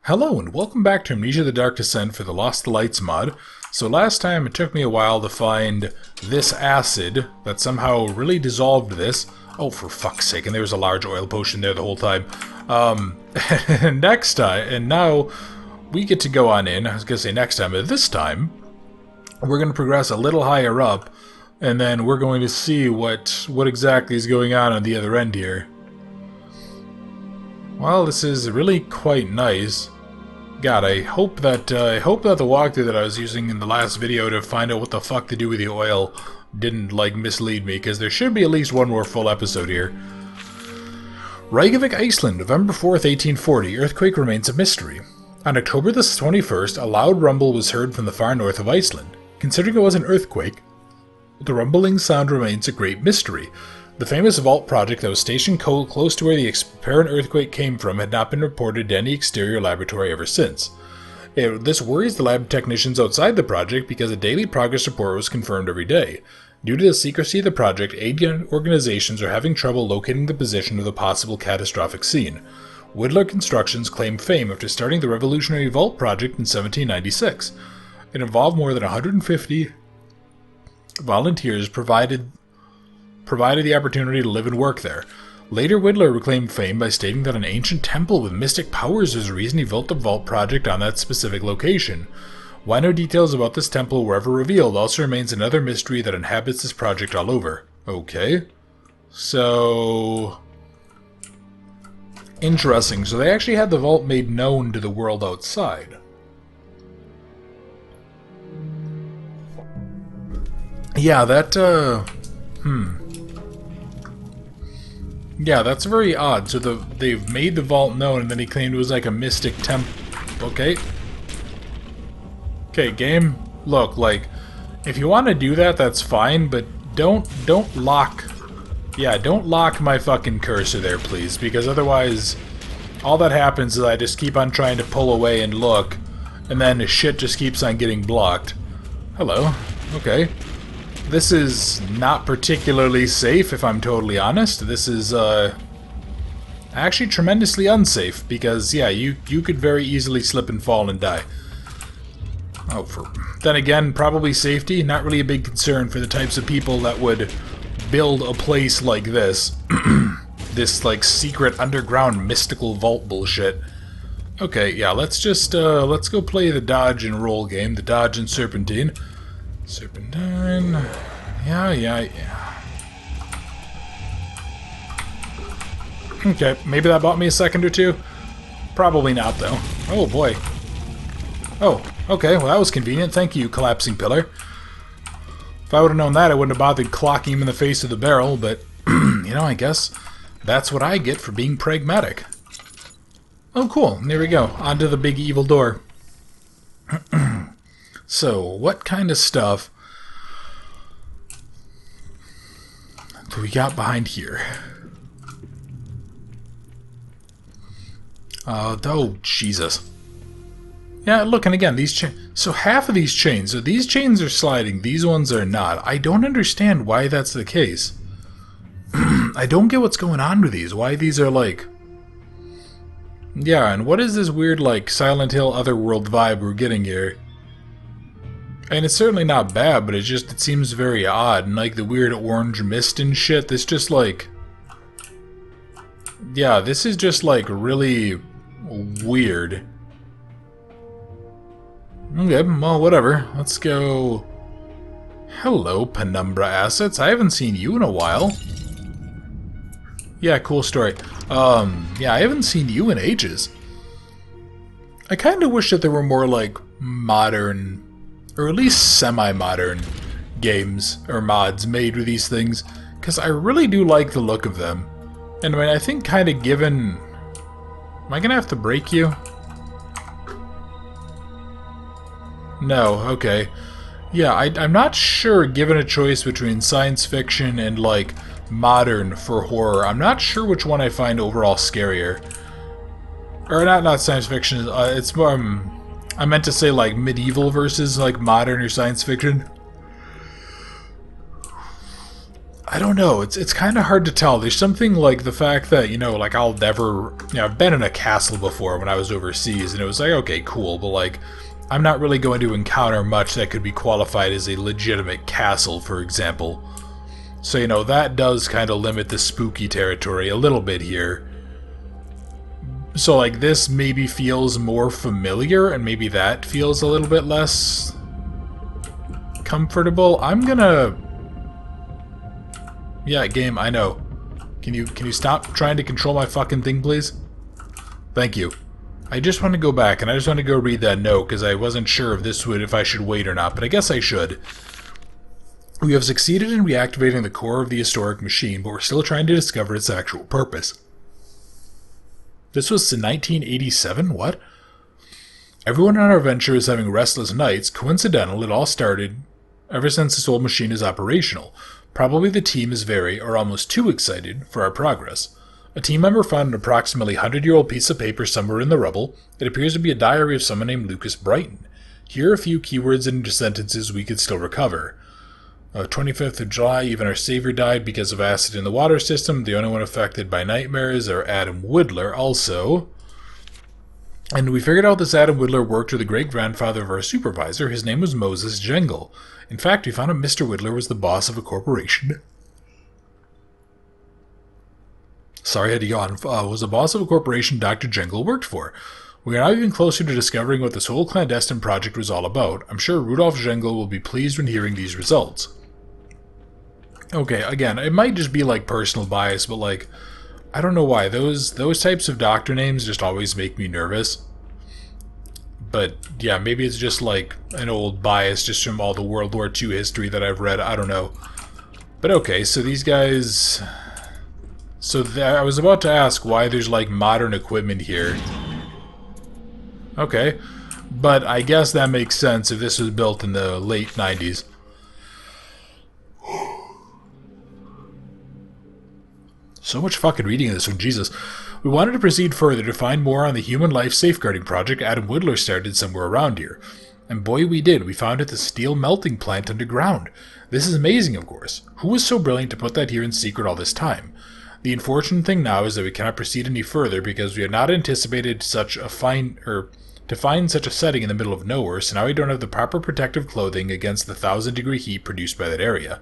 Hello and welcome back to Amnesia the Dark Descent for the Lost the Lights mod. So last time it took me a while to find this acid that somehow really dissolved this. Oh, for fuck's sake, and there was a large oil potion there the whole time. Next time, and now we get to go on in. I was going to say next time, but this time we're going to progress a little higher up, and then we're going to see what exactly is going on the other end here. Well, this is really quite nice. God, I hope that the walkthrough that I was using in the last video to find out what the fuck to do with the oil didn't, like, mislead me, because there should be at least one more full episode here. Reykjavik, Iceland, November 4th, 1840. Earthquake remains a mystery. On October the 21st, a loud rumble was heard from the far north of Iceland. Considering it was an earthquake, the rumbling sound remains a great mystery. The famous vault project that was stationed close to where the apparent earthquake came from had not been reported to any exterior laboratory ever since. This worries the lab technicians outside the project because a daily progress report was confirmed every day. Due to the secrecy of the project, aid organizations are having trouble locating the position of the possible catastrophic scene. Whittler Constructions claimed fame after starting the revolutionary vault project in 1796. It involved more than 150 volunteers provided the opportunity to live and work there. Later, Whittler reclaimed fame by stating that an ancient temple with mystic powers was the reason he built the vault project on that specific location. Why no details about this temple were ever revealed also remains another mystery that inhabits this project all over. Okay. So... interesting. So they actually had the vault made known to the world outside. Yeah, that, Yeah, that's very odd. So they've made the vault known, and then he claimed it was like a mystic temple. Okay. Okay, game. Look, like, if you want to do that, that's fine, but don't lock... yeah, don't lock my fucking cursor there, please, because otherwise all that happens is I just keep on trying to pull away and look, and then the shit just keeps on getting blocked. Hello. Okay. This is not particularly safe, if I'm totally honest. This is, actually tremendously unsafe, because, yeah, you could very easily slip and fall and die. Oh, then again, probably safety, not really a big concern for the types of people that would build a place like this. This, like, secret underground mystical vault bullshit. Okay, yeah, let's just, let's go play the dodge and roll game, the dodge and serpentine. Serpentine. Yeah. Okay, maybe that bought me a second or two. Probably not, though. Oh, boy. Oh, okay, well that was convenient. Thank you, collapsing pillar. If I would have known that, I wouldn't have bothered clocking him in the face of the barrel, but, you know, I guess that's what I get for being pragmatic. Oh, cool. There we go. Onto the big evil door. So, what kind of stuff do we got behind here? Oh, Jesus. Yeah, look, and again, these so half of these chains, so these chains are sliding, these ones are not. I don't understand why that's the case. I don't get what's going on with these, why these are like... yeah, and what is this weird, like, Silent Hill Otherworld vibe we're getting here? And it's certainly not bad, but it seems very odd, and like the weird orange mist and shit, this just like... yeah, this is just like really weird. Okay, well, whatever. Let's go... hello, Penumbra Assets. I haven't seen you in a while. Yeah, cool story. Yeah, I haven't seen you in ages. I kind of wish that there were more, like, modern... or at least semi-modern games or mods made with these things, because I really do like the look of them. And I mean, I think kind of given... am I gonna have to break you? No, okay. Yeah, I'm not sure, given a choice between science fiction and, like, modern for horror, I'm not sure which one I find overall scarier. Or not science fiction, it's more... I meant to say, like, medieval versus, like, modern or science fiction. I don't know. It's kind of hard to tell. There's something like the fact that, you know, like I'll never, you know, I've been in a castle before when I was overseas, and it was like, okay, cool, but like, I'm not really going to encounter much that could be qualified as a legitimate castle, for example. So, you know, that does kind of limit the spooky territory a little bit here. So, like, this maybe feels more familiar, and maybe that feels a little bit less comfortable. I'm gonna... Yeah, game, I know. Can you stop trying to control my fucking thing, please? Thank you. I just want to go back, and I just want to go read that note, because I wasn't sure if I should wait or not, but I guess I should. We have succeeded in reactivating the core of the historic machine, but we're still trying to discover its actual purpose. This was in 1987? What? Everyone on our venture is having restless nights. Coincidental, it all started ever since this old machine is operational. Probably the team is very, or almost too excited for our progress. A team member found an approximately 100-year-old piece of paper somewhere in the rubble. It appears to be a diary of someone named Lucas Brighton. Here are a few keywords and sentences we could still recover. 25th of July, even our savior died because of acid in the water system. The only one affected by nightmares are Adam Woodler also. And we figured out this Adam Woodler worked with the great-grandfather of our supervisor. His name was Moses Jengle. In fact, we found out Mr. Woodler was the boss of a corporation. Sorry, I had to yawn. Was the boss of a corporation Dr. Jengle worked for. We are now even closer to discovering what this whole clandestine project was all about. I'm sure Rudolf Jengle will be pleased when hearing these results. Okay, again, it might just be like personal bias, but like, I don't know why. Those types of doctor names just always make me nervous. But yeah, maybe it's just like an old bias just from all the World War II history that I've read. I don't know. But okay, so these guys... So I was about to ask why there's like modern equipment here. Okay, but I guess that makes sense if this was built in the late 90s. So much fucking reading in this one, Jesus. We wanted to proceed further to find more on the human life safeguarding project Adam Woodler started somewhere around here. And boy, we did. We found it the steel melting plant underground. This is amazing, of course. Who was so brilliant to put that here in secret all this time? The unfortunate thing now is that we cannot proceed any further because we had not anticipated to find such a setting in the middle of nowhere, so now we don't have the proper protective clothing against the 1,000-degree heat produced by that area.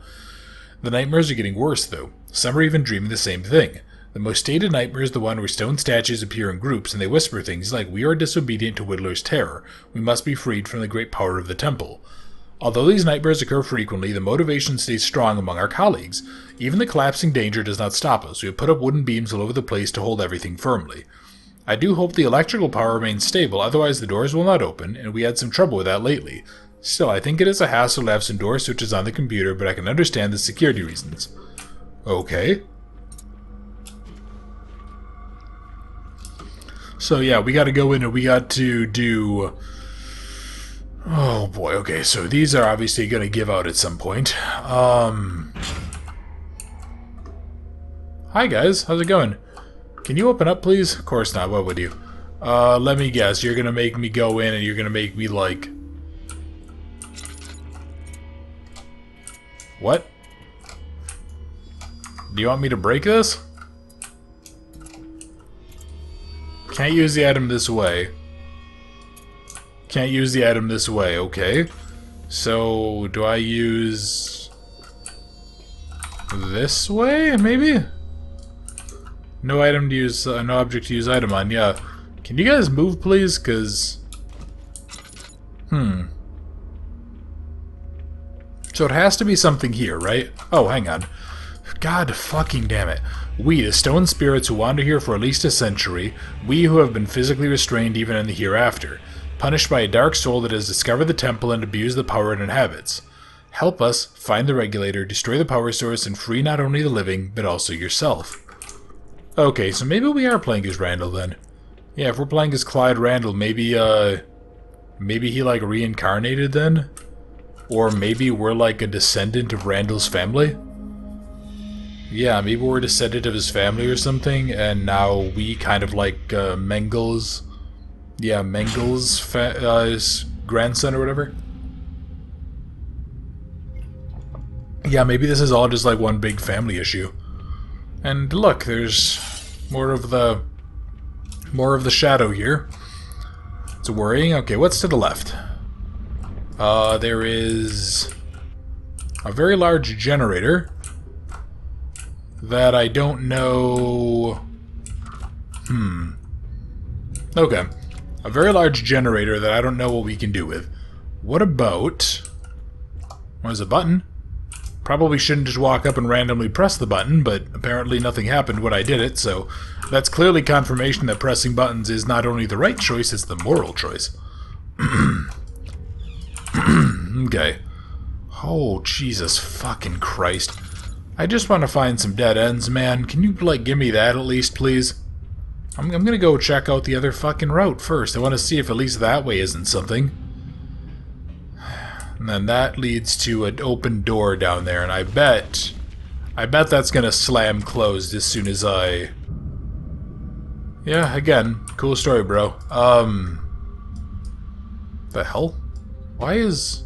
The nightmares are getting worse, though. Some are even dreaming the same thing. The most stated nightmare is the one where stone statues appear in groups and they whisper things like, "We are disobedient to Whittler's terror. We must be freed from the great power of the temple." Although these nightmares occur frequently, the motivation stays strong among our colleagues. Even the collapsing danger does not stop us. We have put up wooden beams all over the place to hold everything firmly. I do hope the electrical power remains stable, otherwise the doors will not open, and we had some trouble with that lately. Still, I think it is a hassle to have some door switches on the computer, but I can understand the security reasons. Okay. So yeah, we gotta go in and we got to do... Oh boy, okay, so these are obviously gonna give out at some point. Hi guys, how's it going? Can you open up, please? Of course not, what would you? Let me guess, you're gonna make me go in and you're gonna make me, like... What? Do you want me to break this? Can't use the item this way. Can't use the item this way, okay. So, do I use... this way, maybe? No item to use, no object to use item on, yeah. Can you guys move, please? Because... So it has to be something here, right? Oh, hang on. God fucking damn it. We, the stone spirits who wander here for at least a century, we who have been physically restrained even in the hereafter, punished by a dark soul that has discovered the temple and abused the power it inhabits. Help us find the regulator, destroy the power source, and free not only the living, but also yourself. Okay, so maybe we are playing as Randall then. Yeah, if we're playing as Clyde Randall, maybe he like reincarnated then? Or maybe we're like a descendant of Randall's family? Yeah, maybe we're a descendant of his family or something, and now we kind of like Mengel's... Yeah, Mengel's his grandson or whatever. Yeah, maybe this is all just like one big family issue. And look, there's more of the shadow here. It's worrying. Okay, what's to the left? There is a very large generator that I don't know. Okay. A very large generator that I don't know what we can do with. What about... There's a button. Probably shouldn't just walk up and randomly press the button, but apparently nothing happened when I did it, so that's clearly confirmation that pressing buttons is not only the right choice, it's the moral choice. Okay. Oh, Jesus fucking Christ. I just want to find some dead ends, man. Can you, like, give me that at least, please? I'm gonna go check out the other fucking route first. I want to see if at least that way isn't something. And then that leads to an open door down there, and I bet that's gonna slam closed as soon as I... Yeah, again, cool story, bro. The hell? Why was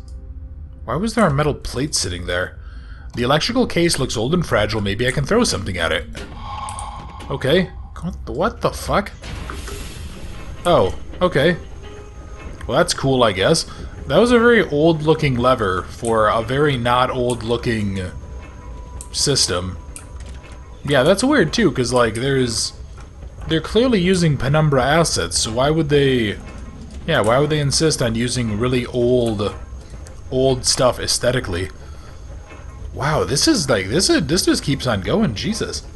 there a metal plate sitting there? The electrical case looks old and fragile. Maybe I can throw something at it. Okay. What the fuck? Oh, okay. Well, that's cool, I guess. That was a very old-looking lever for a very not old-looking system. Yeah, that's weird, too, because, like, they're clearly using Penumbra assets, so why would they... Yeah, why would they insist on using really old stuff aesthetically? Wow, this just keeps on going, Jesus.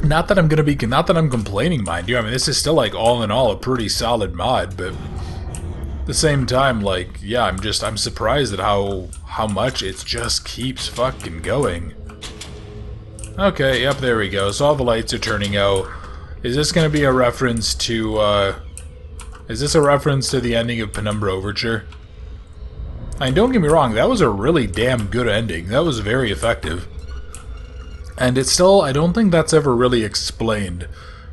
Not that I'm complaining, mind you. I mean, this is still, like, all in all a pretty solid mod, but at the same time, like, yeah, I'm surprised at how much it just keeps fucking going. Okay, yep, there we go. So all the lights are turning out. Is this going to be a reference to, is this a reference to the ending of Penumbra Overture? I mean, don't get me wrong, that was a really damn good ending. That was very effective. And it's still, I don't think that's ever really explained.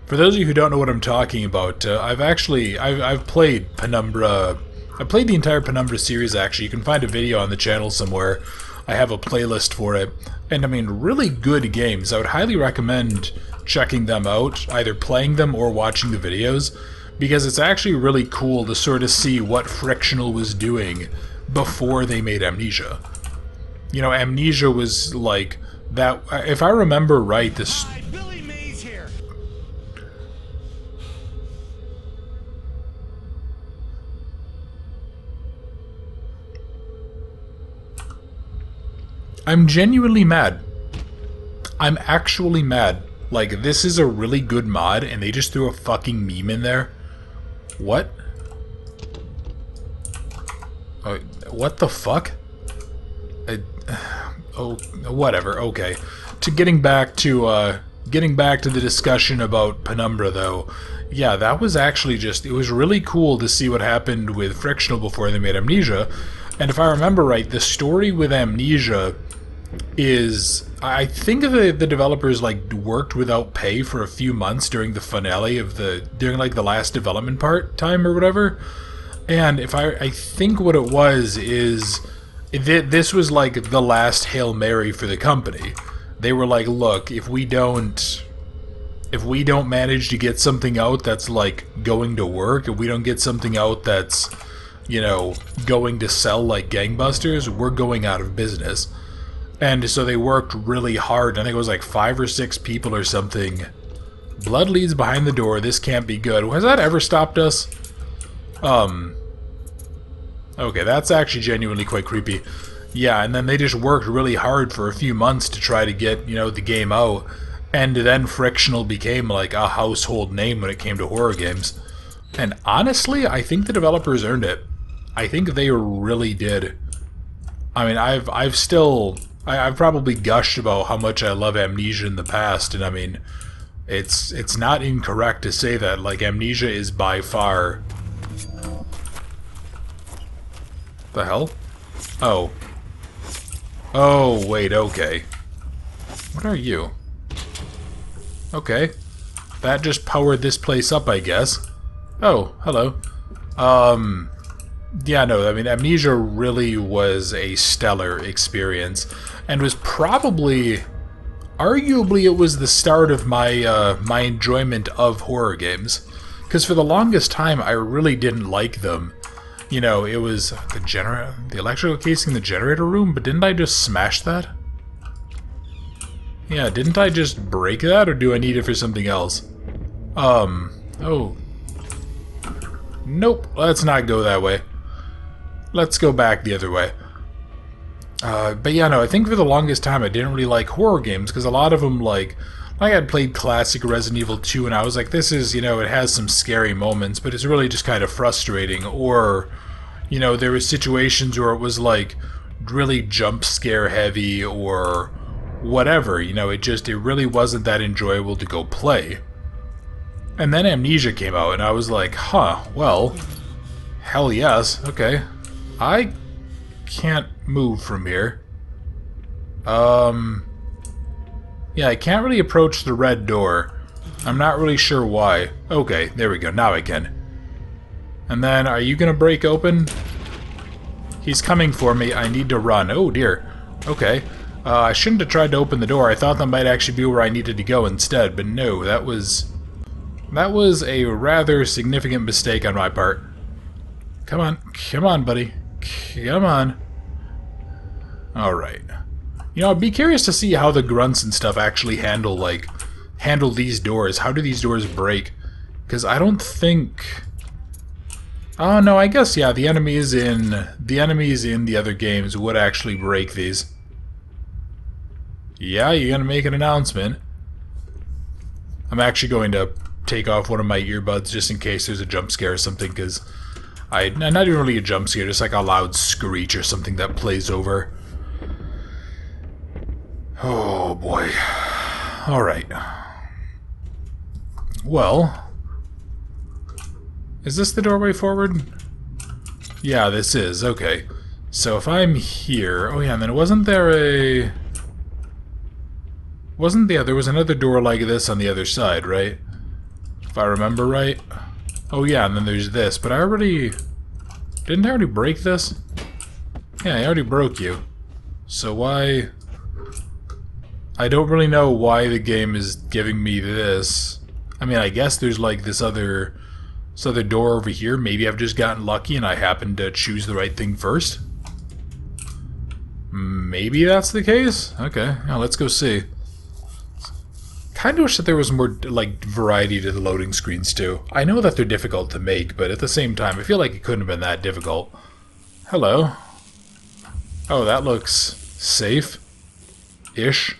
For those of you who don't know what I'm talking about, I've played Penumbra. I played the entire Penumbra series, actually. You can find a video on the channel somewhere. I have a playlist for it. And I mean, really good games. I would highly recommend checking them out, either playing them or watching the videos, because it's actually really cool to sort of see what Frictional was doing before they made Amnesia. You know, Amnesia was like that. If I remember right, this. Hi, Billy Mays here. I'm genuinely mad. I'm actually mad. Like, this is a really good mod, and they just threw a fucking meme in there. What? What the fuck? Oh, whatever. Okay. Getting back to the discussion about Penumbra, though. Yeah, that was actually just... It was really cool to see what happened with Frictional before they made Amnesia. And if I remember right, the story with Amnesia is... I think the developers, like, worked without pay for a few months during the finale of during, like, the last development time or whatever. And if I think what it was is... This was like the last Hail Mary for the company. They were like, look, if we don't manage to get something out that's like going to work, if we don't get something out that's, you know, going to sell like gangbusters, we're going out of business. And so they worked really hard. I think it was like 5 or 6 people or something. Blood leads behind the door. This can't be good. Has that ever stopped us? Okay, that's actually genuinely quite creepy. Yeah, and then they just worked really hard for a few months to try to get, you know, the game out. And then Frictional became like a household name when it came to horror games. And honestly, I think the developers earned it. I think they really did. I mean, I've probably gushed about how much I love Amnesia in the past, and I mean, it's not incorrect to say that, like, Amnesia is by far... The hell? Oh. Oh, wait, okay. What are you? Okay. That just powered this place up, I guess. Oh, hello. Yeah, no, I mean, Amnesia really was a stellar experience, and was probably, arguably, it was the start of my enjoyment of horror games. Because for the longest time, I really didn't like them. You know, it was the electrical casing in the generator room, but didn't I just smash that? Yeah, didn't I just break that, or do I need it for something else? Oh. Nope, let's not go that way. Let's go back the other way. But yeah, no, I think for the longest time I didn't really like horror games, because a lot of them, like I had played classic Resident Evil 2, and I was like, this is, you know, it has some scary moments, but it's really just kind of frustrating. Or, you know, there were situations where it was, like, really jump scare heavy, or whatever, you know, it really wasn't that enjoyable to go play. And then Amnesia came out, and I was like, huh, well, hell yes, okay. I can't move from here. Yeah, I can't really approach the red door. I'm not really sure why. Okay, there we go, now I can. And then, are you gonna break open? He's coming for me, I need to run. Oh dear. Okay. I shouldn't have tried to open the door. I thought that might actually be where I needed to go instead, but no, that was a rather significant mistake on my part. Come on, buddy. Come on. Alright. You know, I'd be curious to see how the grunts and stuff actually handle these doors. How do these doors break? Because I don't think... Oh, no, I guess, yeah, the enemies in the other games would actually break these. Yeah, you're gonna make an announcement. I'm actually going to take off one of my earbuds just in case there's a jump scare or something, because not even really a jump scare, just like a loud screech or something that plays over. Oh boy. Alright. Well, is this the doorway forward? Yeah, this is. Okay. So if I'm here... Oh yeah, and then wasn't there a... there was another door like this on the other side, right? If I remember right. Oh yeah, and then there's this, but didn't I already break this? Yeah, I already broke you. So why... I don't really know why the game is giving me this. I mean, I guess there's like this other door over here. Maybe I've just gotten lucky and I happened to choose the right thing first. Maybe that's the case? Okay, now let's go see. Kind of wish that there was more, like, variety to the loading screens, too. I know that they're difficult to make, but at the same time, I feel like it couldn't have been that difficult. Hello. Oh, that looks safe-ish.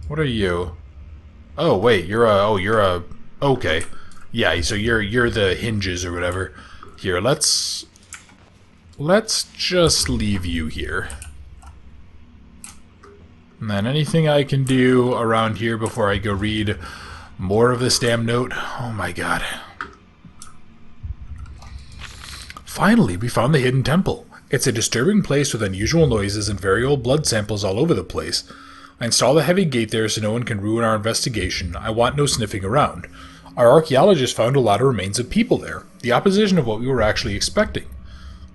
What are you? Oh, wait, you're a... Okay. Yeah, so you're the hinges or whatever. Here, let's just leave you here. And then anything I can do around here before I go read more of this damn note? Oh my god. Finally, we found the hidden temple. It's a disturbing place with unusual noises and very old blood samples all over the place. I installed a heavy gate there so no one can ruin our investigation. I want no sniffing around. Our archaeologists found a lot of remains of people there, the opposition of what we were actually expecting.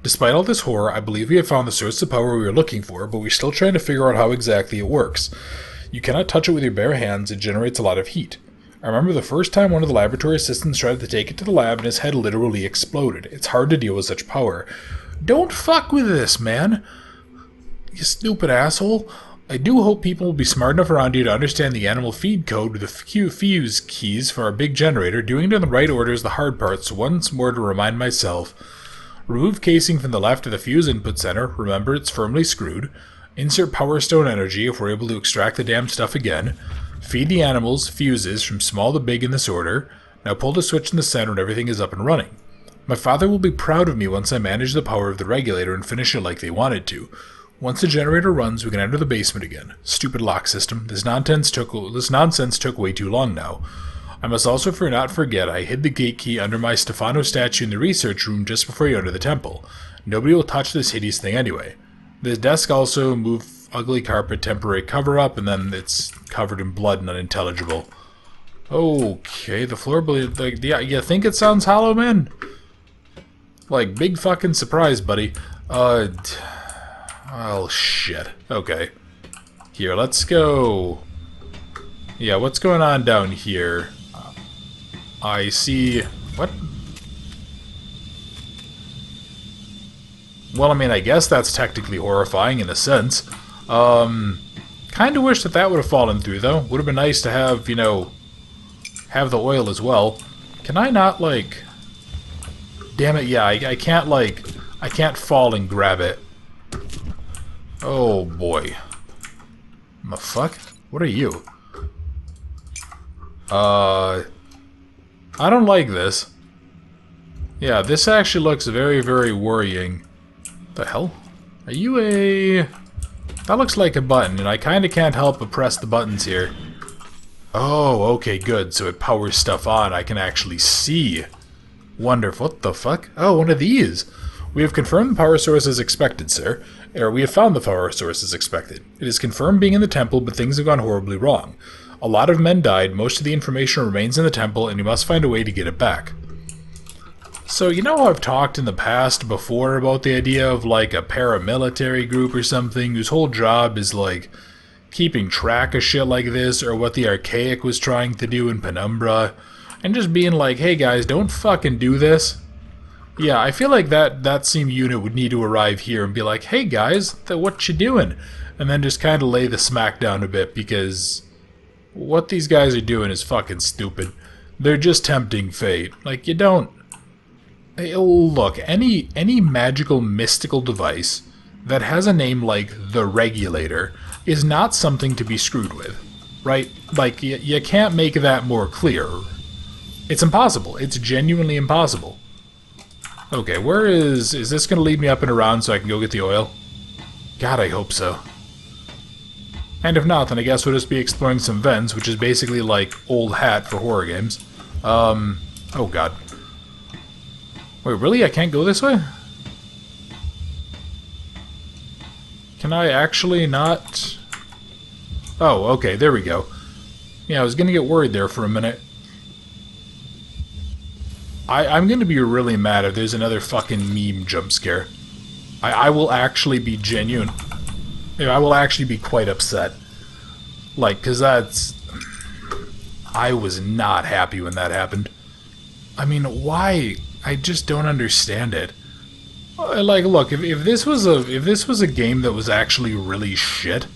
Despite all this horror, I believe we have found the source of power we were looking for, but we're still trying to figure out how exactly it works. You cannot touch it with your bare hands, it generates a lot of heat. I remember the first time one of the laboratory assistants tried to take it to the lab and his head literally exploded. It's hard to deal with such power. Don't fuck with this, man! You stupid asshole. I do hope people will be smart enough around you to understand the animal feed code with the fuse keys for our big generator. Doing it in the right order is the hard part, so once more to remind myself. Remove casing from the left of the fuse input center. Remember, it's firmly screwed. Insert power stone energy if we're able to extract the damn stuff again. Feed the animals fuses from small to big in this order. Now pull the switch in the center and everything is up and running. My father will be proud of me once I manage the power of the regulator and finish it like they wanted to. Once the generator runs, we can enter the basement again. Stupid lock system. This nonsense took way too long now. I must also not forget I hid the gate key under my Stefano statue in the research room just before you enter the temple. Nobody will touch this hideous thing anyway. The desk also move ugly carpet temporary cover up and then it's covered in blood and unintelligible. Okay, the floor, like, yeah, you think it sounds hollow, man? Like, big fucking surprise, buddy. Oh, shit. Okay. Here, let's go. Yeah, what's going on down here? I see... What? Well, I mean, I guess that's technically horrifying in a sense. Kinda wish that that would have fallen through, though. Would have been nice to have, you know, have the oil as well. Can I not, like... Damn it, yeah, I can't, like... I can't fall and grab it. Oh, boy. The fuck? What are you? I don't like this. Yeah, this actually looks very, very worrying. The hell? Are you a... That looks like a button, and I kinda can't help but press the buttons here. Oh, okay, good. So it powers stuff on. I can actually see. Wonderful. What the fuck? Oh, one of these. We have confirmed the power source as expected, sir. Or we have found the power source as expected. It is confirmed being in the temple, but things have gone horribly wrong. A lot of men died, most of the information remains in the temple, and you must find a way to get it back. So, you know, I've talked in the past before about the idea of, like, a paramilitary group or something whose whole job is, like, keeping track of shit like this, or what the Archaic was trying to do in Penumbra, and just being like, hey guys, don't fucking do this. Yeah, I feel like that same unit would need to arrive here and be like, hey guys, what you doing? And then just kind of lay the smack down a bit, because what these guys are doing is fucking stupid. They're just tempting fate. Like, you don't... Hey, look, any magical, mystical device that has a name like the Regulator is not something to be screwed with, right? Like, you can't make that more clear. It's impossible. It's genuinely impossible. Okay, where is this going to lead me up and around so I can go get the oil? God, I hope so. And if not, then I guess we'll just be exploring some vents, which is basically like old hat for horror games. Oh god. Wait, really? I can't go this way? Can I actually not... Oh, okay, there we go. Yeah, I was gonna get worried there for a minute. I'm gonna be really mad if there's another fucking meme jump scare. I will actually be genuine. I will actually be quite upset. Like, cause that's... I was not happy when that happened. I mean, why? I just don't understand it. Like, look, if this was a game that was actually really shit,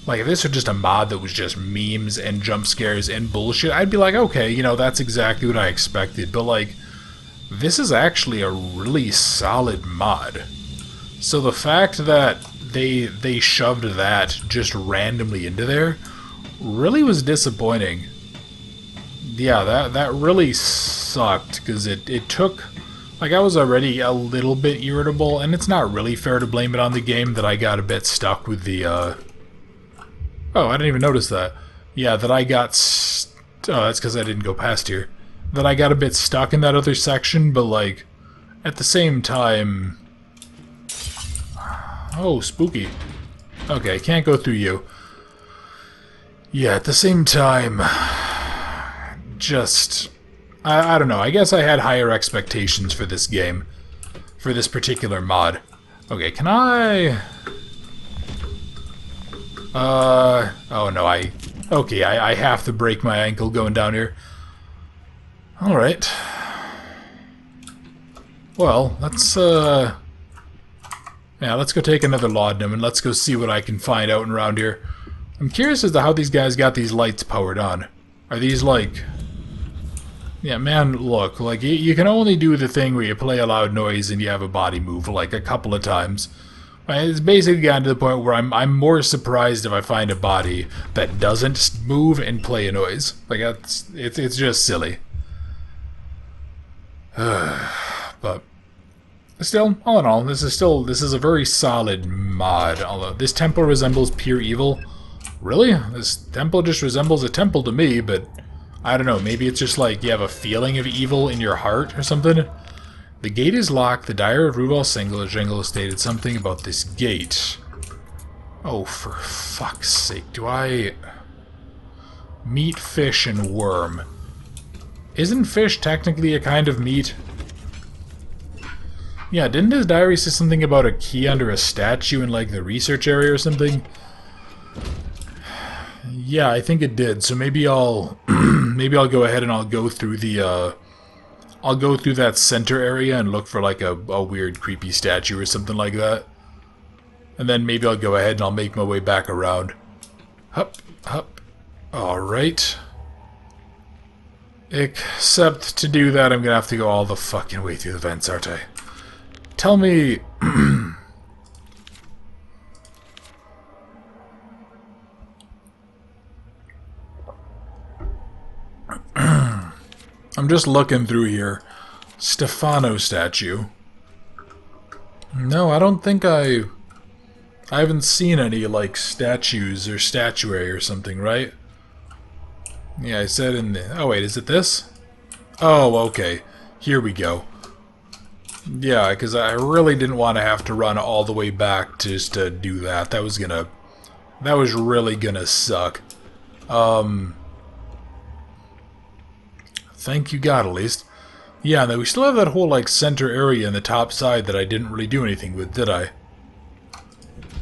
like if this was just a mod that was just memes and jump scares and bullshit, I'd be like, okay, you know, that's exactly what I expected. But like, this is actually a really solid mod. So the fact that they shoved that just randomly into there really was disappointing. Yeah, that really sucked, because it took... Like, I was already a little bit irritable, and it's not really fair to blame it on the game that I got a bit stuck with the, Oh, I didn't even notice that. Yeah, that I got... Oh, that's because I didn't go past here. That I got a bit stuck in that other section, but, like, at the same time... Oh, spooky. Okay, can't go through you. Yeah, at the same time... Just... I don't know, I guess I had higher expectations for this game. For this particular mod. Okay, can I... Oh no, Okay, I have to break my ankle going down here. Alright. Well, let's, Yeah, let's go take another laudanum and let's go see what I can find out and around here. I'm curious as to how these guys got these lights powered on. Are these, like... Yeah, man, look, like, you can only do the thing where you play a loud noise and you have a body move, like, a couple of times. It's basically gotten to the point where I'm more surprised if I find a body that doesn't move and play a noise. Like, it's just silly. But, still, all in all, this is a very solid mod, although this temple resembles pure evil. Really? This temple just resembles a temple to me, but... I don't know, maybe it's just like you have a feeling of evil in your heart or something. The gate is locked. The Diary of Rudolph Zengel stated something about this gate. Oh, for fuck's sake, do I... Meat, fish, and worm. Isn't fish technically a kind of meat? Yeah, didn't his diary say something about a key under a statue in, like, the research area or something? Yeah, I think it did. So maybe I'll maybe I'll go ahead and I'll go through the I'll go through that center area and look for like a weird creepy statue or something like that. And then maybe I'll go ahead and I'll make my way back around. Hup, hup. Alright. Except to do that I'm gonna have to go all the fucking way through the vents, aren't I? Tell me... I'm just looking through here. Stefano statue. No, I don't think I haven't seen any, like, statues or statuary or something, right? Yeah, I said in the... Oh, wait, is it this? Oh, okay. Here we go. Yeah, because I really didn't want to have to run all the way back just to do that. That was really gonna suck. Thank you God, at least. Yeah, and then we still have that whole, like, center area in the top side that I didn't really do anything with, did I?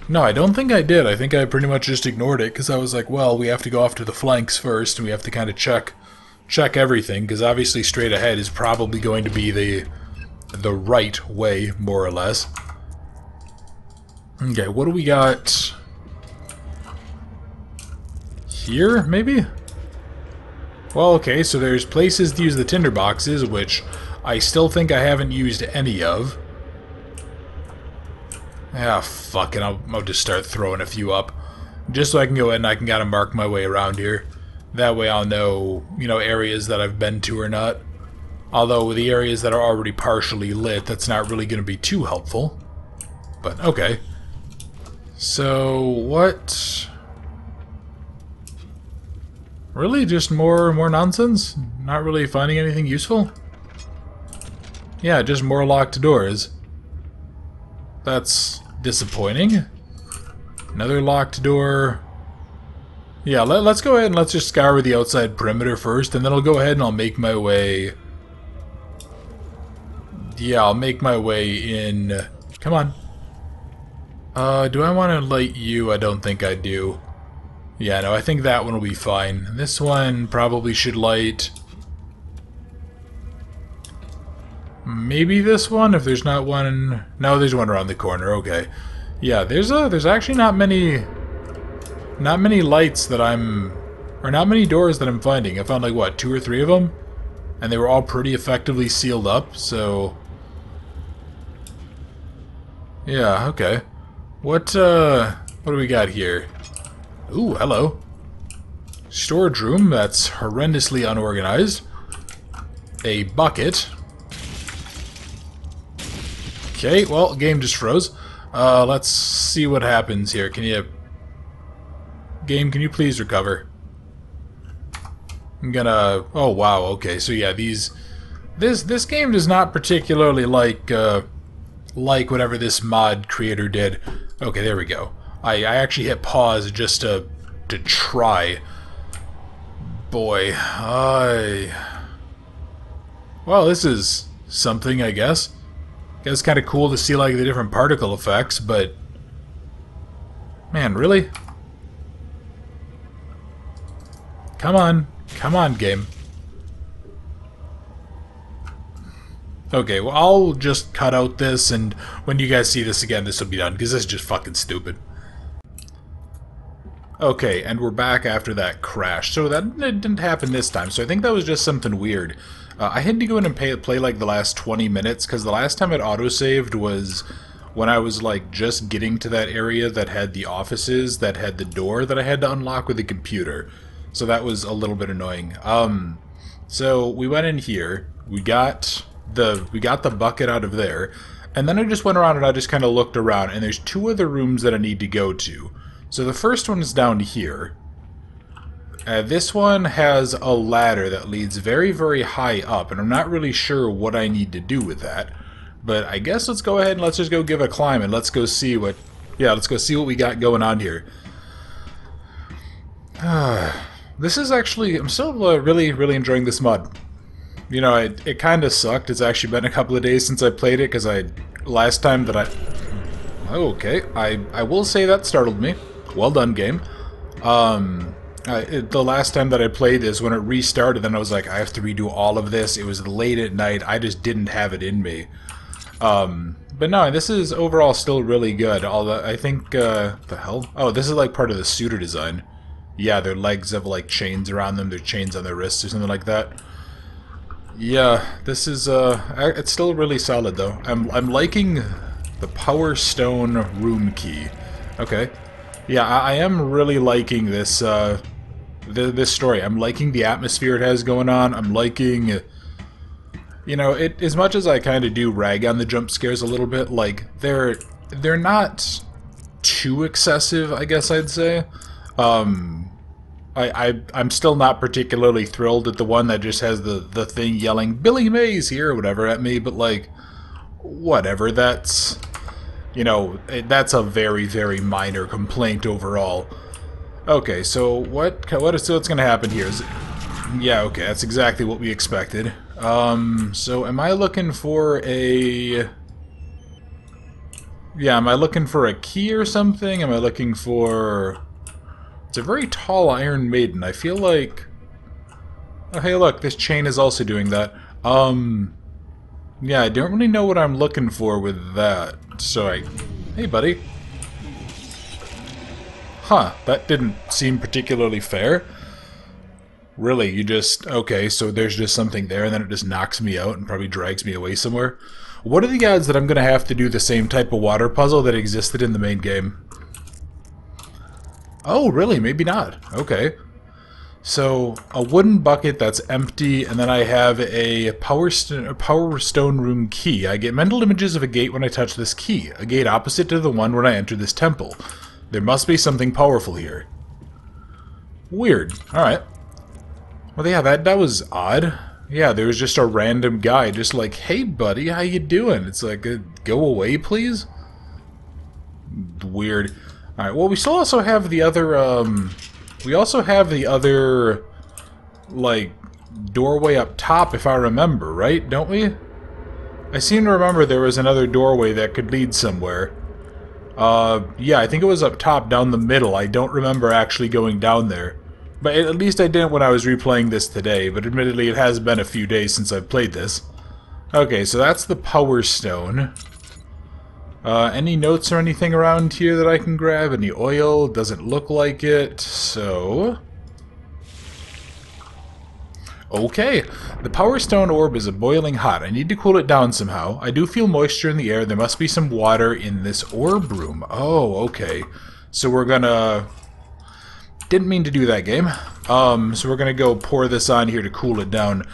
No, I don't think I did. I think I pretty much just ignored it, because I was like, well, we have to go off to the flanks first, and we have to kind of check everything, because obviously straight ahead is probably going to be the right way, more or less. Okay, what do we got here, maybe? Well, okay, so there's places to use the tinder boxes, which I still think I haven't used any of. Ah, fuck it, I'll just start throwing a few up. Just so I can go ahead and I can kind of mark my way around here. That way I'll know, you know, areas that I've been to or not. Although with the areas that are already partially lit, that's not really going to be too helpful. But, okay. So, what... Really? Just more nonsense? Not really finding anything useful? Yeah, just more locked doors. That's disappointing. Another locked door. Yeah, let's go ahead and let's just scour the outside perimeter first, and then I'll go ahead and I'll make my way... Yeah, I'll make my way in... Come on. Do I want to light you? I don't think I do. Yeah, no, I think that one will be fine. This one probably should light... Maybe this one, if there's not one... No, there's one around the corner, okay. Yeah, there's actually not many lights that I'm... Or not many doors that I'm finding. I found like, what, 2 or 3 of them? And they were all pretty effectively sealed up, so... Yeah, okay. What do we got here? Ooh, hello. Storage room that's horrendously unorganized. A bucket. Okay, well, game just froze. Let's see what happens here. Can you... Game, can you please recover? I'm gonna... Oh, wow, okay. So, yeah, these... This game does not particularly like whatever this mod creator did. Okay, there we go. I actually hit pause just to try. Boy, well, this is something, I guess. It's kind of cool to see, like, the different particle effects, but... Man, really? Come on. Come on, game. Okay, well, I'll just cut out this, and when you guys see this again, this will be done, because this is just fucking stupid. Okay, and we're back after that crash. So that didn't happen this time, so I think that was just something weird. I had to go in and play like the last 20 minutes, because the last time it autosaved was when I was like just getting to that area that had the offices, that had the door that I had to unlock with the computer. So that was a little bit annoying. So we went in here, we got the bucket out of there, and then I just went around and I just kind of looked around, and there's 2 other rooms that I need to go to. So the first one is down here. This one has a ladder that leads very, very high up, and I'm not really sure what I need to do with that. But I guess let's go ahead and let's just go give it a climb, and let's go see what... Yeah, let's go see what we got going on here. This is actually... I'm still really, really enjoying this mod. You know, it kind of sucked. It's actually been a couple of days since I played it, because last time that I... Okay, I will say that startled me. Well done, game. The last time that I played this, when it restarted, then I was like, I have to redo all of this. It was late at night. I just didn't have it in me. But no, this is overall still really good. Although I think, the hell? Oh, this is like part of the suitor design. Yeah, their legs have like chains around them. Their chains on their wrists or something like that. Yeah, this is, it's still really solid though. I'm liking the Power Stone room key. Okay. Yeah, I am really liking this, this story. I'm liking the atmosphere it has going on. I'm liking, you know, as much as I kind of do rag on the jump scares a little bit, like, they're not too excessive, I guess I'd say. I'm still not particularly thrilled at the one that just has the thing yelling, Billy Mays here, or whatever at me, but like, whatever, that's, you know, that's a very, very minor complaint overall. Okay, so what's gonna happen here? Yeah, okay, that's exactly what we expected. So am I looking for a... Yeah, am I looking for a key or something? Am I looking for... It's a very tall Iron Maiden. I feel like... Oh, hey, look, this chain is also doing that. Yeah, I don't really know what I'm looking for with that. So Hey, buddy. Huh, that didn't seem particularly fair. Really, you just... Okay, so there's just something there, and then it just knocks me out and probably drags me away somewhere. What are the odds that I'm going to have to do the same type of water puzzle that existed in the main game? Oh, really? Maybe not. Okay. So, a wooden bucket that's empty, and then I have a power stone room key. I get mental images of a gate when I touch this key, a gate opposite to the one when I enter this temple. There must be something powerful here. Weird. Alright. Well, yeah, that was odd. Yeah, there was just a random guy just like, hey, buddy, how you doing? It's like, go away, please? Weird. Alright, well, we still also have the other, we also have the other, like, doorway up top, if I remember, right? Don't we? I seem to remember there was another doorway that could lead somewhere. Yeah, I think it was up top, down the middle. I don't remember actually going down there. But at least I didn't when I was replaying this today, but admittedly it has been a few days since I've played this. Okay, so that's the Power Stone. Any notes or anything around here that I can grab? Any oil? Doesn't look like it, so... Okay, the Power Stone orb is boiling hot. I need to cool it down somehow. I do feel moisture in the air. There must be some water in this orb room. Oh, okay. So we're gonna... Didn't mean to do that, game. So we're gonna go pour this on here to cool it down.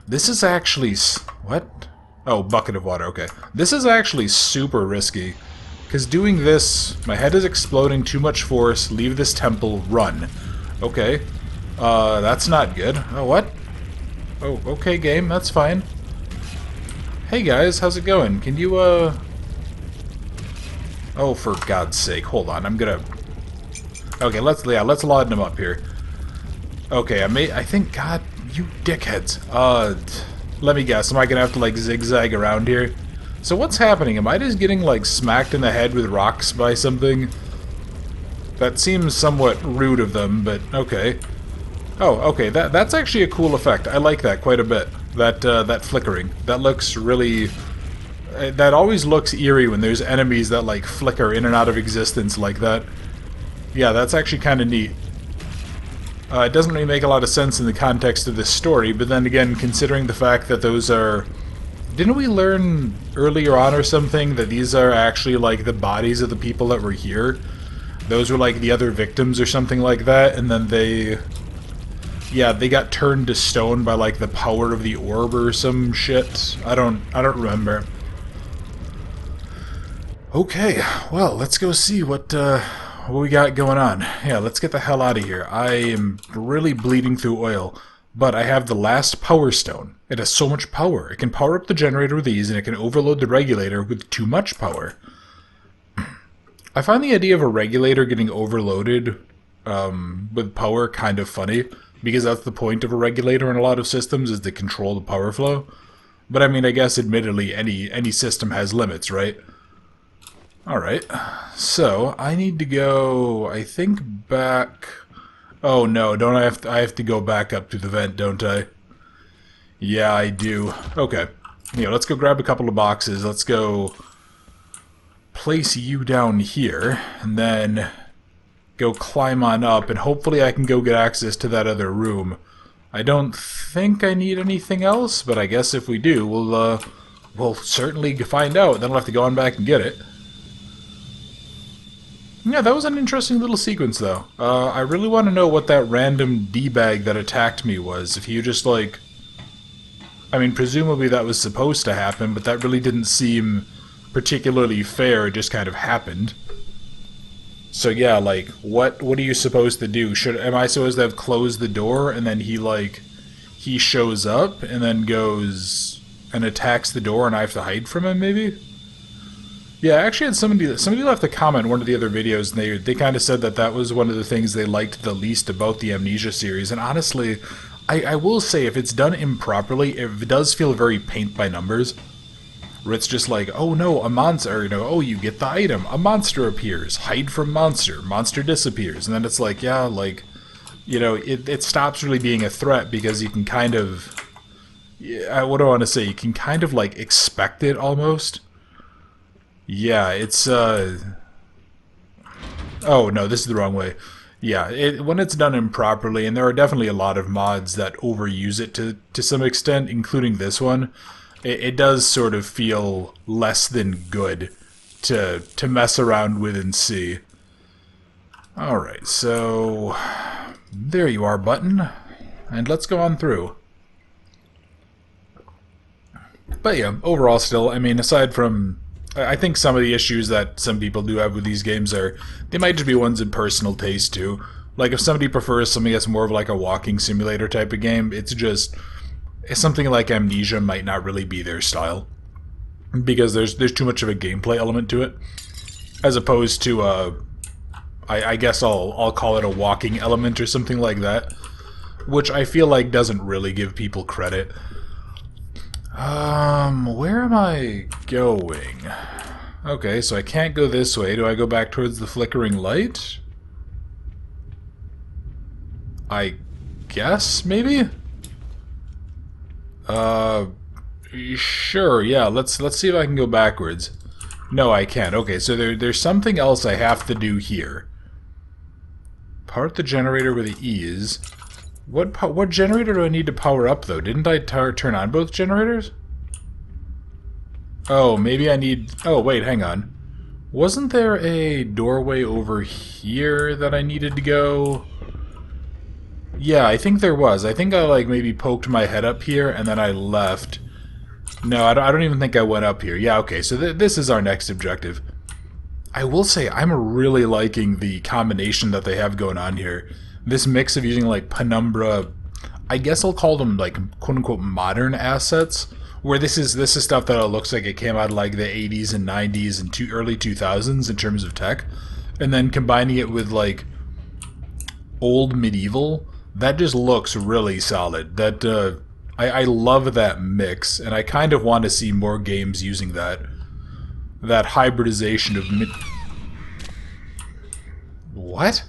This is actually... What? Oh, bucket of water, okay. This is actually super risky. Because doing this, my head is exploding, too much force, leave this temple, run. Okay. That's not good. Oh, what? Oh, okay, game, that's fine. Hey guys, how's it going? Can you, Oh, for God's sake, hold on, I'm gonna... Okay, let's line them up here. Okay, I think, God, you dickheads. Let me guess, am I gonna have to, like, zigzag around here? So what's happening? Am I just getting, like, smacked in the head with rocks by something? That seems somewhat rude of them, but okay. Oh, okay, that's actually a cool effect. I like that quite a bit. That flickering. That looks really... That always looks eerie when there's enemies that, like, flicker in and out of existence like that. Yeah, that's actually kind of neat. It doesn't really make a lot of sense in the context of this story, but then again, considering the fact that those are... Didn't we learn earlier on or something that these are actually, like, the bodies of the people that were here? Those were, like, the other victims or something like that, and then they... Yeah, they got turned to stone by, like, the power of the orb or some shit. I don't remember. Okay, well, let's go see what we got going on. Yeah, let's get the hell out of here. I am really bleeding through oil, but I have the last Power Stone. It has so much power. It can power up the generator with ease, and it can overload the regulator with too much power. I find the idea of a regulator getting overloaded with power kind of funny, because that's the point of a regulator in a lot of systems, is to control the power flow. But I mean, I guess admittedly any system has limits, right? Alright, so I need to go, I think, back... Oh no, don't I have to go back up to the vent, don't I? Yeah, I do. Okay. Yeah, let's go grab a couple of boxes. Let's go place you down here, and then go climb on up, and hopefully I can go get access to that other room. I don't think I need anything else, but I guess if we do, we'll certainly find out. Then we'll have to go on back and get it. Yeah, that was an interesting little sequence, though. I really want to know what that random D-bag that attacked me was. If you just, like... I mean, presumably that was supposed to happen, but that really didn't seem particularly fair. It just kind of happened. So yeah, like, what are you supposed to do? Am I supposed to have closed the door, and then he shows up, and then goes and attacks the door, and I have to hide from him, maybe? Yeah, I actually had somebody left a comment in one of the other videos, and they kind of said that was one of the things they liked the least about the Amnesia series, and honestly, I will say, if it's done improperly, it does feel very paint by numbers. Where it's just like, oh no, a monster, oh, you get the item, a monster appears, hide from monster, monster disappears, and then it's like, yeah, like, it stops really being a threat, because you can kind of, what do I want to say, you can kind of, like, expect it, almost. Yeah, it's, oh no, this is the wrong way. Yeah, when it's done improperly, and there are definitely a lot of mods that overuse it to some extent, including this one, it does sort of feel less than good to mess around with and see. Alright, so there you are, button, and let's go on through. But yeah, overall still, I mean, aside from... I think some of the issues that some people do have with these games they might just be ones in personal taste too. Like if somebody prefers something that's more of like a walking simulator type of game, it's something like Amnesia might not really be their style. Because there's too much of a gameplay element to it. As opposed to, I guess I'll call it a walking element or something like that. Which I feel like doesn't really give people credit. Where am I going? Okay, so I can't go this way. Do I go back towards the flickering light? I guess, maybe? Sure, yeah, let's see if I can go backwards. No, I can't. Okay, so there's something else I have to do here. Power the generator with ease. What generator do I need to power up, though? Didn't I turn on both generators? Oh, maybe I need... Oh, wait, hang on. Wasn't there a doorway over here that I needed to go? Yeah, I think there was. I think I, like, maybe poked my head up here, and then I left. No, I don't even think I went up here. Yeah, okay, so this is our next objective. I will say, I'm really liking the combination that they have going on here. This mix of using, like, penumbra, I guess I'll call them, like, quote-unquote modern assets, where this is stuff that looks like it came out of, like, the 80s and 90s and early 2000s in terms of tech, and then combining it with, like, old medieval, that just looks really solid. That, I love that mix, and I kind of want to see more games using that hybridization of What?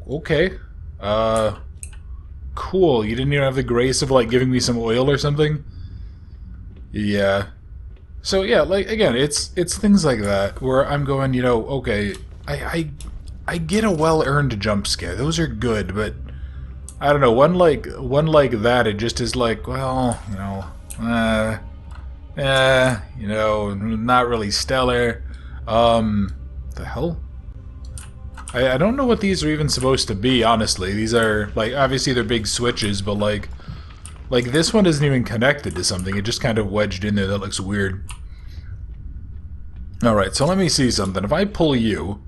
Okay. Cool. You didn't even have the grace of, like, giving me some oil or something? Yeah. So, yeah, like, again, it's things like that where I'm going, okay, I get a well-earned jump scare. Those are good, but I don't know, one like that, it just is like, well, not really stellar. The hell? I don't know what these are even supposed to be, honestly. These are, like, obviously they're big switches, but, like this one isn't even connected to something. It just kind of wedged in there. That looks weird. Alright, so let me see something. If I pull you...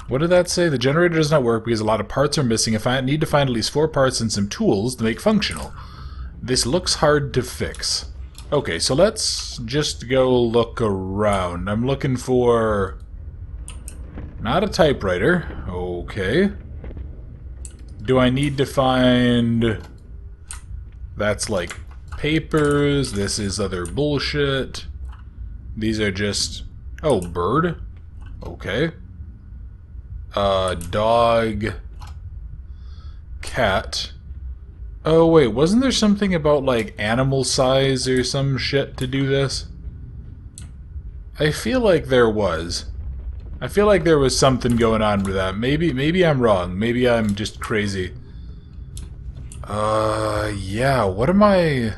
What did that say? The generator does not work because a lot of parts are missing. I need to find at least 4 parts and some tools to make functional. This looks hard to fix. Okay, so let's just go look around. I'm looking for... Not a typewriter. Okay. Do I need to find... That's like papers. This is other bullshit. These are just... Oh, bird? Okay. Dog... Cat. Oh, wait, wasn't there something about, like, animal size or some shit to do this? I feel like there was. I feel like there was something going on with that. Maybe I'm wrong. Maybe I'm just crazy. Yeah, what am I...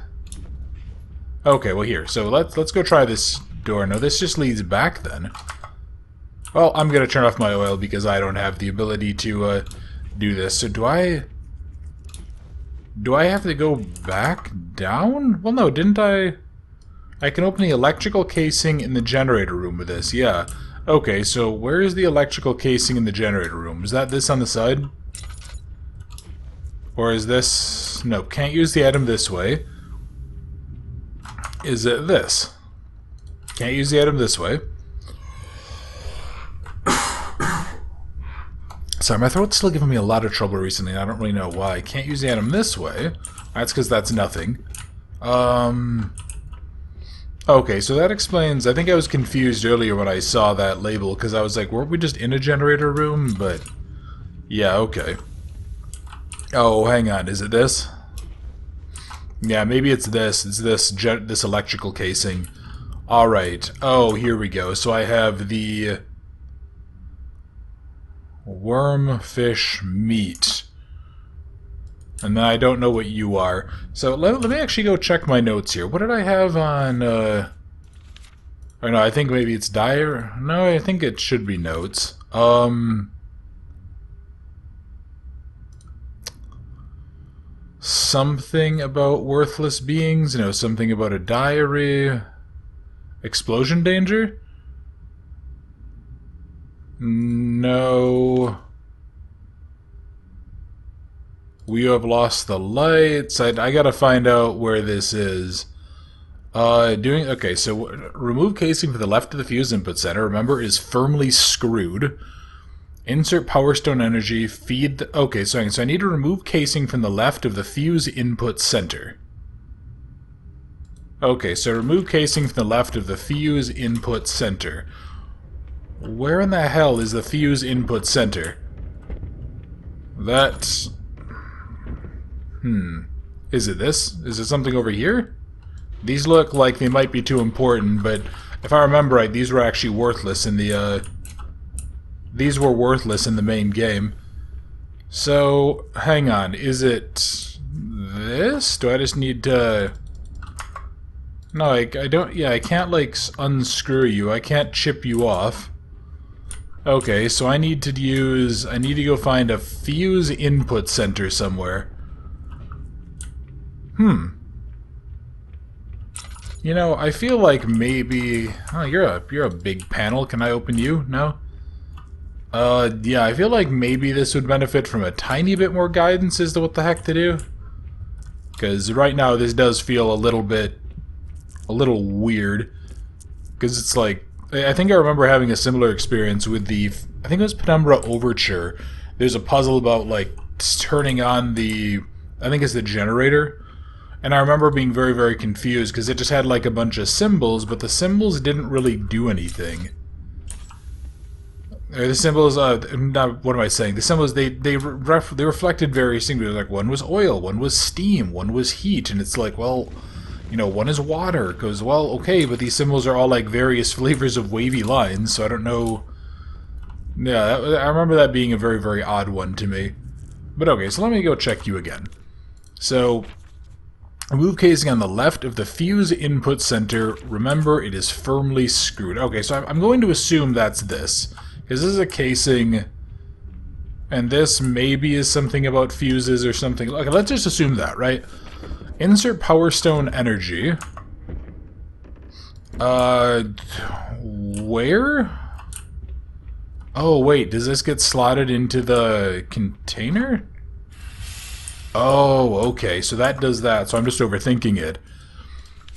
Okay, well here, so let's go try this door. No, this just leads back then. Well, I'm gonna turn off my oil because I don't have the ability to, do this. So do I have to go back down? Well, no, didn't I... I can open the electrical casing in the generator room with this, yeah. Okay, so where is the electrical casing in the generator room? Is that this on the side? Or is this... Nope, can't use the item this way. Is it this? Can't use the item this way. Sorry, my throat's still giving me a lot of trouble recently, and I don't really know why. Can't use the item this way. That's because that's nothing. Okay, so that explains... I think I was confused earlier when I saw that label, because I was like, weren't we just in a generator room? But, yeah, okay. Oh, hang on, is it this? Yeah, maybe it's this. It's this electrical casing. Alright. Oh, here we go. So I have the... worm, fish, meat. And then I don't know what you are. So let me actually go check my notes here. What did I have on, Or no, I think maybe it's dire. No, I think it should be notes. Something about worthless beings. No, something about a diary. Explosion danger? No... We have lost the lights. I gotta find out where this is. Okay, so remove casing for the left of the fuse input center. Remember, it is firmly screwed. Insert power stone energy. Feed the... Okay, so I need to remove casing from the left of the fuse input center. Okay, so remove casing from the left of the fuse input center. Where in the hell is the fuse input center? That's... Is it this? Is it something over here? These look like they might be too important, but if I remember right, these were actually worthless in the, These were worthless in the main game. So, hang on, is it... this? Do I just need to... No, I don't... Yeah, I can't, like, unscrew you. I can't chip you off. Okay, so I need to use... I need to go find a fuse input center somewhere. You know, I feel like maybe... Oh, you're a big panel. Can I open you? No? Yeah, I feel like maybe this would benefit from a tiny bit more guidance as to what the heck to do. Because right now this does feel a little weird. Because it's like... I think I remember having a similar experience with the... I think it was Penumbra Overture. There's a puzzle about, like, turning on the... I think it's the generator. And I remember being very, very confused because it just had like a bunch of symbols, but the symbols didn't really do anything. Or the symbols, what am I saying? The symbols, they reflected various things. Like one was oil, one was steam, one was heat, and it's like, well, you know, one is water. It goes, well, okay, but these symbols are all like various flavors of wavy lines, so I don't know. Yeah, I remember that being a very, very odd one to me. But okay, so let me go check you again. So... remove casing on the left of the fuse input center. Remember, it is firmly screwed. Okay, so I'm going to assume that's this. Because this is a casing, and this maybe is something about fuses or something. Okay, let's just assume that, right? Insert power stone energy. Where? Oh, wait, does this get slotted into the container? Oh, okay, so that does that, so I'm just overthinking it.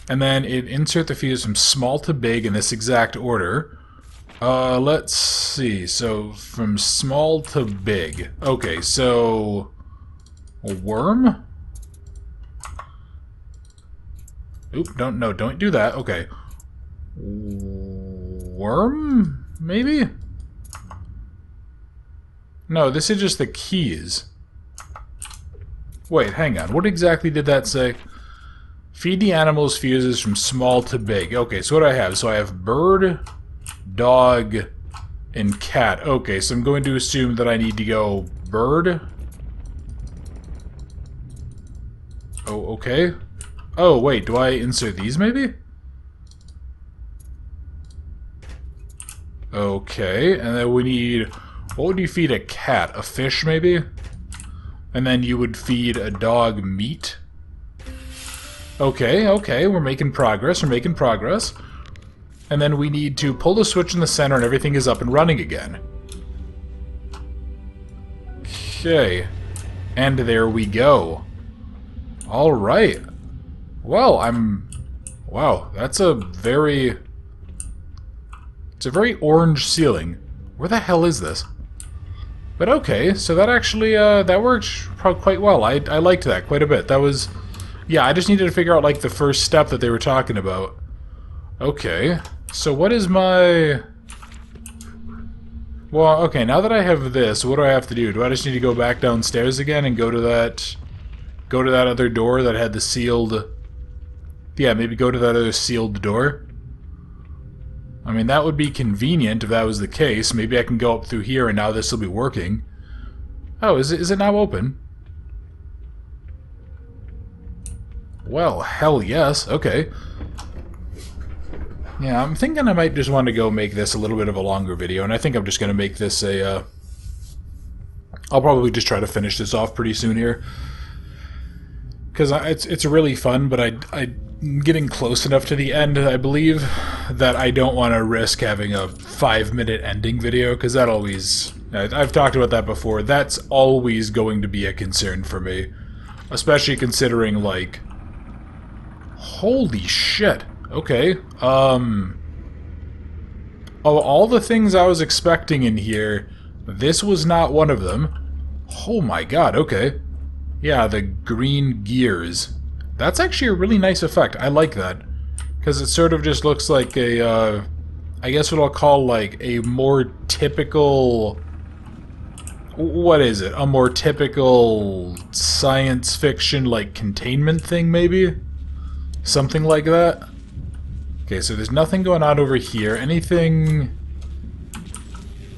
And then insert the fuse from small to big in this exact order. Let's see. So, from small to big. Okay, so... a worm? Oop, don't do that. Okay. Worm? Maybe? No, this is just the keys. Wait, hang on. What exactly did that say? Feed the animals fuses from small to big. Okay, so what do I have? So I have bird, dog, and cat. Okay, so I'm going to assume that I need to go bird. Oh, okay. Oh, wait, do I insert these maybe? Okay, and then we need... what would you feed a cat? A fish, maybe? And then you would feed a dog meat? Okay, okay, we're making progress, And then we need to pull the switch in the center and everything is up and running again. Okay. And there we go. Alright. Well, wow, that's a very... it's a very orange ceiling. Where the hell is this? But okay, so that actually, that worked quite well. I liked that quite a bit. That was... yeah, I just needed to figure out, like, the first step that they were talking about. Okay, so what is my... well, okay, now that I have this, what do I have to do? Do I just need to go back downstairs again and go to that other door that had the sealed... yeah, maybe go to that other sealed door? I mean, that would be convenient if that was the case. Maybe I can go up through here and now this will be working. Oh, is it now open? Well, hell yes. Okay. Yeah, I'm thinking I might just want to go make this a little bit of a longer video, and I think I'm just going to make this a, I'll probably just try to finish this off pretty soon here. Because it's really fun, but I'm getting close enough to the end, I believe, that I don't want to risk having a 5-minute ending video, because that always... I've talked about that before. That's always going to be a concern for me. Especially considering, like... holy shit. Okay. Of all the things I was expecting in here, this was not one of them. Oh my god, okay. Yeah, the green gears. That's actually a really nice effect. I like that. Because it sort of just looks like a, I guess what I'll call, like, a more typical... what is it? A more typical science fiction, like, containment thing, maybe? Something like that? Okay, so there's nothing going on over here. Anything...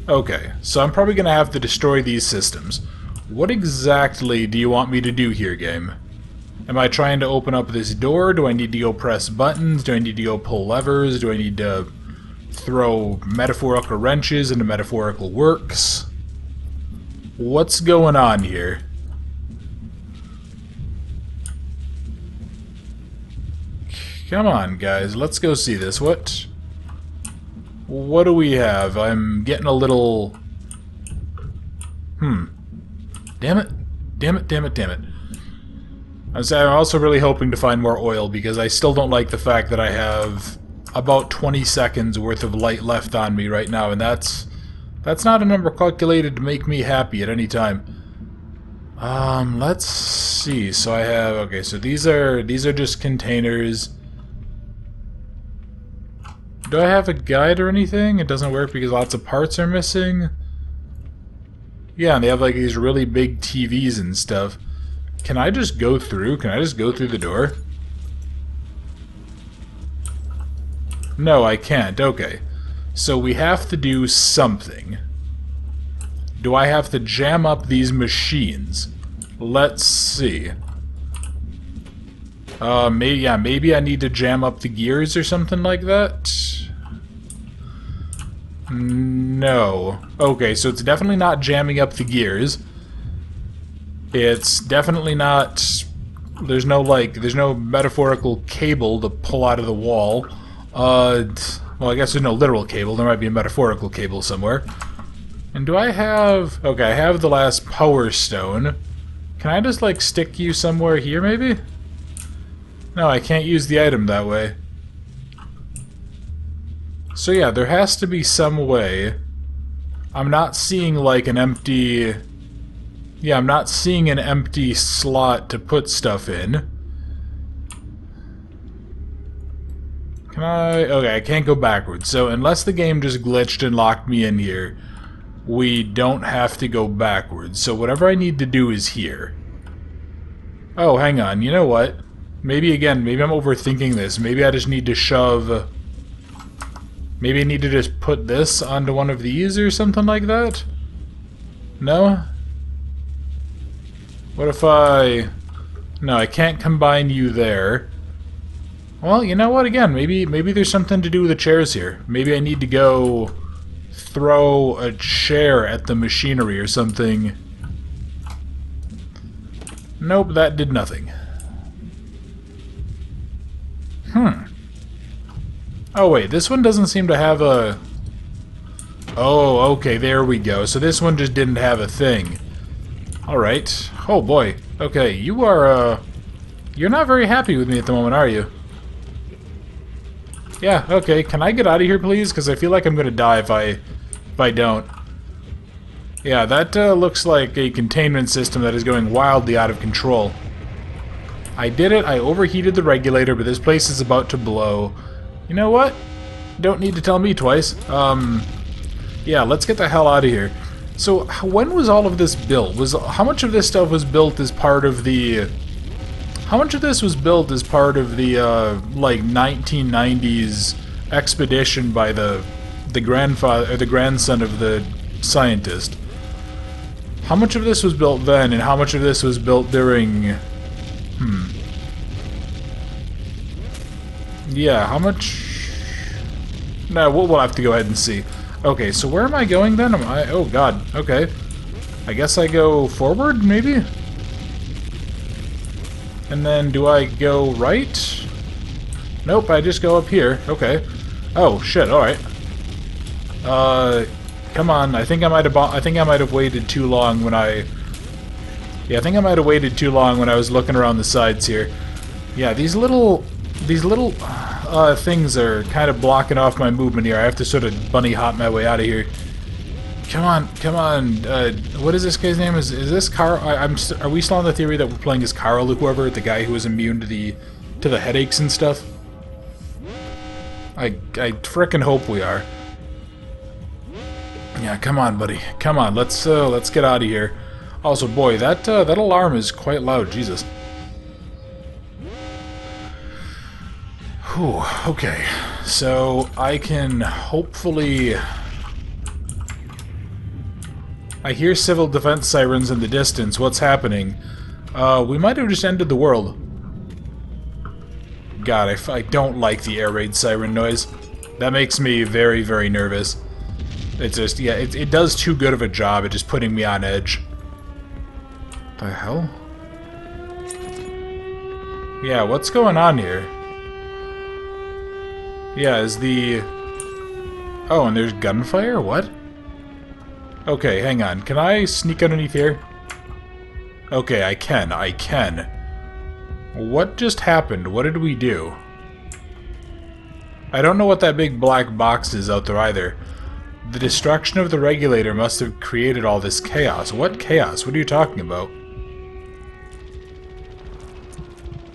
okay, so I'm probably going to have to destroy these systems. What exactly do you want me to do here, game? Am I trying to open up this door? Do I need to go press buttons? Do I need to go pull levers? Do I need to throw metaphorical wrenches into metaphorical works? What's going on here? Come on, guys, let's go see this. What do we have? I'm getting a little... Damn it. Damn it, damn it, damn it. I'm also really hoping to find more oil, because I still don't like the fact that I have about 20 seconds worth of light left on me right now, and that's not a number calculated to make me happy at any time. Let's see. So I have... okay, so these are just containers. Do I have a guide or anything? It doesn't work because lots of parts are missing. Yeah, and they have like these really big TVs and stuff. Can I just go through? Can I just go through the door? No, I can't. Okay. So we have to do something. Do I have to jam up these machines? Let's see. Maybe I need to jam up the gears or something like that. No. Okay, so it's definitely not jamming up the gears. It's definitely not... there's no metaphorical cable to pull out of the wall. Well, I guess there's no literal cable. There might be a metaphorical cable somewhere. And do I have... okay, I have the last power stone. Can I just, like, stick you somewhere here, maybe? No, I can't use the item that way. So yeah, there has to be some way. I'm not seeing like an empty... Yeah, I'm not seeing an empty slot to put stuff in. Can I... Okay, I can't go backwards. So unless the game just glitched and locked me in here, we don't have to go backwards. So whatever I need to do is here. Oh, hang on. You know what? Maybe again, maybe I'm overthinking this. Maybe I just need to shove... Maybe I need to just put this onto one of these or something like that? No? What if I... No, I can't combine you there. Well, you know what? Again, maybe there's something to do with the chairs here. Maybe I need to go throw a chair at the machinery or something. Nope, that did nothing. Oh wait, this one doesn't seem to have a... Oh, okay, there we go. So this one just didn't have a thing. Alright. Oh boy. Okay, you are, you're not very happy with me at the moment, are you? Yeah, okay. Can I get out of here, please? Because I feel like I'm gonna die if I don't. Yeah, that looks like a containment system that is going wildly out of control. I did it. I overheated the regulator, but this place is about to blow. You know what? Don't need to tell me twice. Yeah, let's get the hell out of here. So, when was all of this built? How much of this stuff was built as part of the... How much of this was built as part of the, like, 1990s expedition by the grandfather, or the grandson of the scientist? How much of this was built then, and how much of this was built during... Yeah, how much... No, we'll have to go ahead and see. Okay, so where am I going then? Oh god, okay. I guess I go forward, maybe? And then do I go right? Nope, I just go up here. Okay. Oh, shit, alright. Come on, I think I might have waited too long when I... Yeah, I think I might have waited too long when I was looking around the sides here. Yeah, these little things are kind of blocking off my movement here. I have to sort of bunny hop my way out of here. Come on, come on. What is this guy's name? Is this Carl? Are we still on the theory that we're playing as Carl or whoever, the guy who was immune to the headaches and stuff? I frickin' hope we are. Yeah, come on, buddy. Come on, let's get out of here. Also, boy, that alarm is quite loud. Jesus. Whew, okay, so I can hopefully... I hear civil defense sirens in the distance. What's happening? We might have just ended the world. God, I don't like the air raid siren noise. That makes me very, very nervous. It's just, yeah, it does too good of a job at just putting me on edge. The hell? Yeah, what's going on here? Yeah, is the... Oh, and there's gunfire? What? Okay, hang on. Can I sneak underneath here? Okay, I can. What just happened? What did we do? I don't know what that big black box is out there either. The destruction of the regulator must have created all this chaos. What chaos? What are you talking about?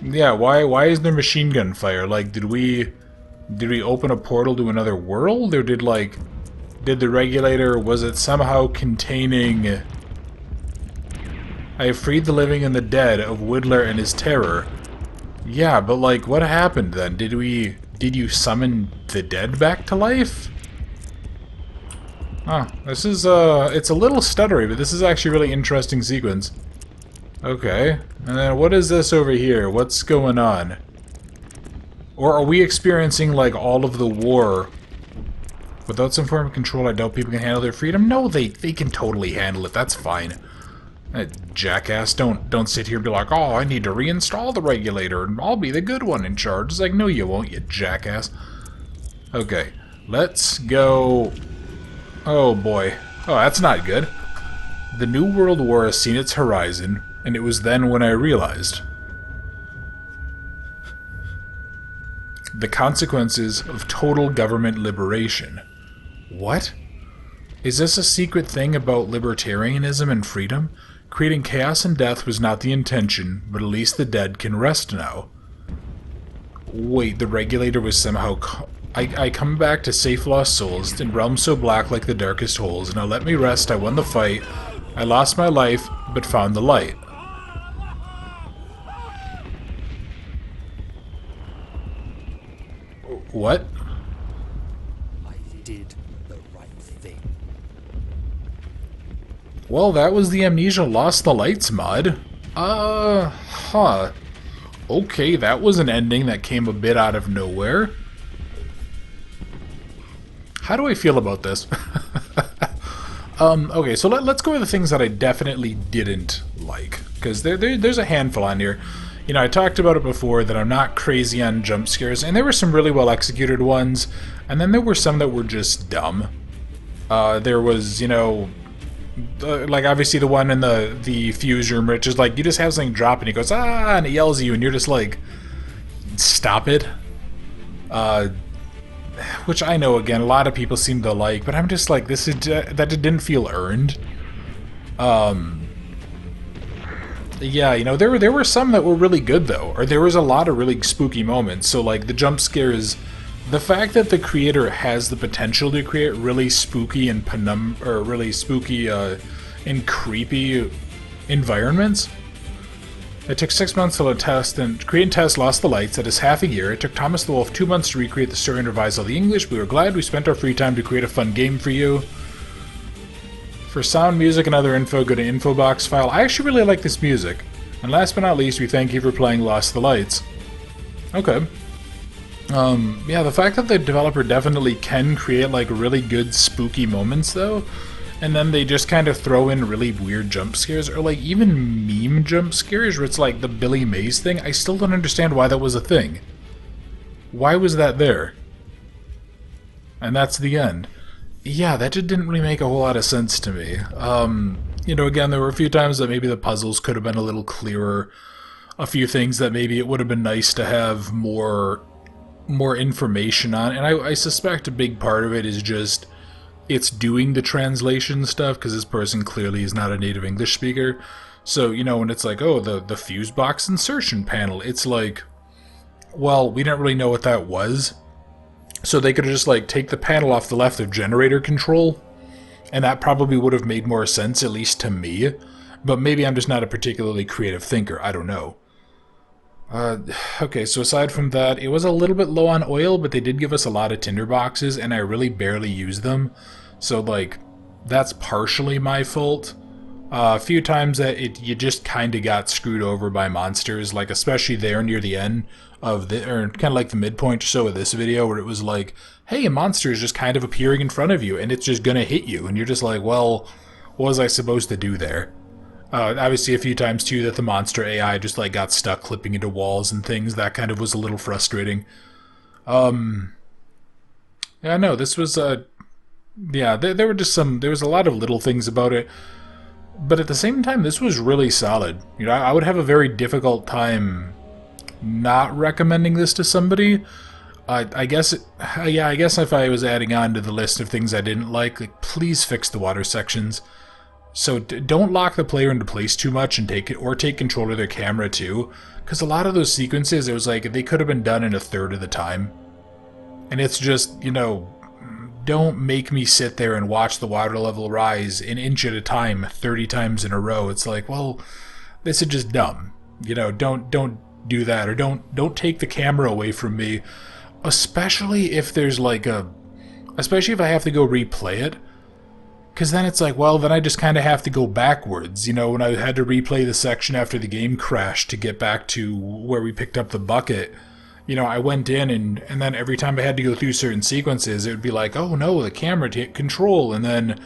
Yeah, why is there machine gun fire? Like, did we open a portal to another world? Or did the regulator, was it somehow containing... I have freed the living and the dead of Whittler and his terror. Yeah, but like, what happened then? Did you summon the dead back to life? Oh, this is, it's a little stuttery, but this is actually a really interesting sequence. Okay, and then what is this over here? What's going on? Or are we experiencing, like, all of the war? Without some form of control, I doubt people can handle their freedom. No, they can totally handle it. That's fine. Jackass, don't sit here and be like, oh, I need to reinstall the regulator, and I'll be the good one in charge. It's like, no, you won't, you jackass. Okay, let's go... Oh, boy. Oh, that's not good. The New World War has seen its horizon, and it was then when I realized... The consequences of total government liberation. What? Is this a secret thing about libertarianism and freedom? Creating chaos and death was not the intention, but at least the dead can rest now. Wait, the regulator was somehow... I come back to safe lost souls, in realms so black like the darkest holes. Now let me rest, I won the fight. I lost my life, but found the light. What? I did the right thing. Well, that was the Amnesia Lost the Lights mod. Huh. Okay, that was an ending that came a bit out of nowhere. How do I feel about this? Okay, so let's go over the things that I definitely didn't like. Because there's a handful on here. You know, I talked about it before that I'm not crazy on jump scares, and there were some really well executed ones, and then there were some that were just dumb. There was, you know, like obviously the one in the fuse room, where it's just like, you just have something drop and he goes, ah, and it yells at you, and you're just like, stop it. Which I know, again, a lot of people seem to like, but I'm just like, this is that it didn't feel earned. Yeah, you know, there were some that were really good though, or there was a lot of really spooky moments. So like the jump scares, the fact that the creator has the potential to create really spooky and and creepy environments. It took 6 months to test, and create and test Lost the Lights. That is half a year. It took Thomas the Wolf 2 months to recreate the story and revise all the English. We were glad we spent our free time to create a fun game for you. For sound, music, and other info, go to Infobox file. I actually really like this music. And last but not least, we thank you for playing Lost the Lights. Okay. Yeah, the fact that the developer definitely can create, like, really good spooky moments, though, and then they just kind of throw in really weird jump scares, or like even meme jump scares, where it's like the Billy Mays thing. I still don't understand why that was a thing. Why was that there? And that's the end. Yeah, that just didn't really make a whole lot of sense to me. You know, again, there were a few times that maybe the puzzles could have been a little clearer. A few things that maybe it would have been nice to have more information on. And I suspect a big part of it is just it's doing the translation stuff, because this person clearly is not a native English speaker. So, you know, when it's like, oh, the fuse box insertion panel, it's like, well, we didn't really know what that was. So they could have just, like, take the panel off the left of generator control, and that probably would have made more sense, at least to me. But maybe I'm just not a particularly creative thinker, I don't know. Okay, so aside from that, it was a little bit low on oil, but they did give us a lot of tinder boxes, and I really barely used them. So, like, that's partially my fault. A few times that you just kind of got screwed over by monsters, like especially there near the end of or kind of like the midpoint or so of this video, where it was like, hey, a monster is just kind of appearing in front of you, and it's just gonna hit you, and you're just like, well, what was I supposed to do there? Obviously a few times too that the monster AI just like got stuck clipping into walls and things. That kind of was a little frustrating. Yeah, no, this was yeah, there were just there was a lot of little things about it, but at the same time this was really solid. You know, I would have a very difficult time not recommending this to somebody. I guess yeah, I guess if I was adding on to the list of things I didn't like, please fix the water sections. So don't lock the player into place too much and take control of their camera too, because a lot of those sequences, it was like they could have been done in a third of the time. And it's just, you know, don't make me sit there and watch the water level rise an inch at a time 30 times in a row. It's like, well, this is just dumb. You know, don't do that, or don't take the camera away from me, especially if there's like especially if I have to go replay it. Because then it's like, well, then I just kind of have to go backwards. You know, when I had to replay the section after the game crashed to get back to where we picked up the bucket, you know, I went in and then every time I had to go through certain sequences, it would be like, oh no, the camera took control, and then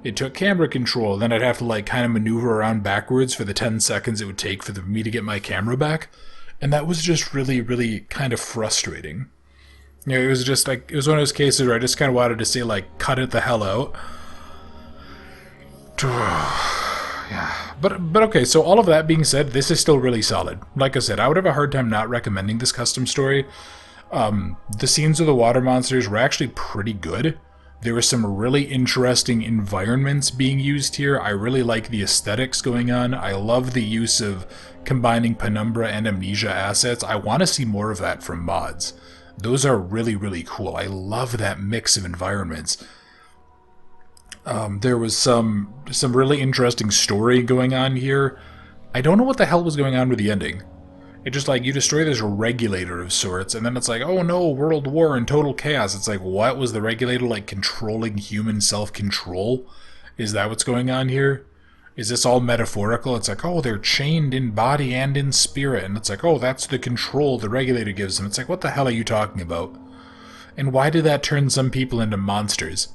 it took camera control. Then I'd have to like kind of maneuver around backwards for the 10 seconds it would take for me to get my camera back. And that was just really, really kind of frustrating. You know, it was just like, it was one of those cases where I just kind of wanted to say, like, cut it the hell out. Yeah, but okay, so all of that being said, this is still really solid. Like I said, I would have a hard time not recommending this custom story. The scenes of the water monsters were actually pretty good. There were some really interesting environments being used here. I really like the aesthetics going on. I love the use of combining Penumbra and Amnesia assets. I want to see more of that from mods. Those are really, really cool. I love that mix of environments. There was some really interesting story going on here. I don't know what the hell was going on with the ending. It just, like, you destroy this regulator of sorts, and then it's like, oh no, world war and total chaos. It's like, what? Was the regulator, like, controlling human self-control? Is that what's going on here? Is this all metaphorical? It's like, oh, they're chained in body and in spirit. And it's like, oh, that's the control the regulator gives them. It's like, what the hell are you talking about? And why did that turn some people into monsters?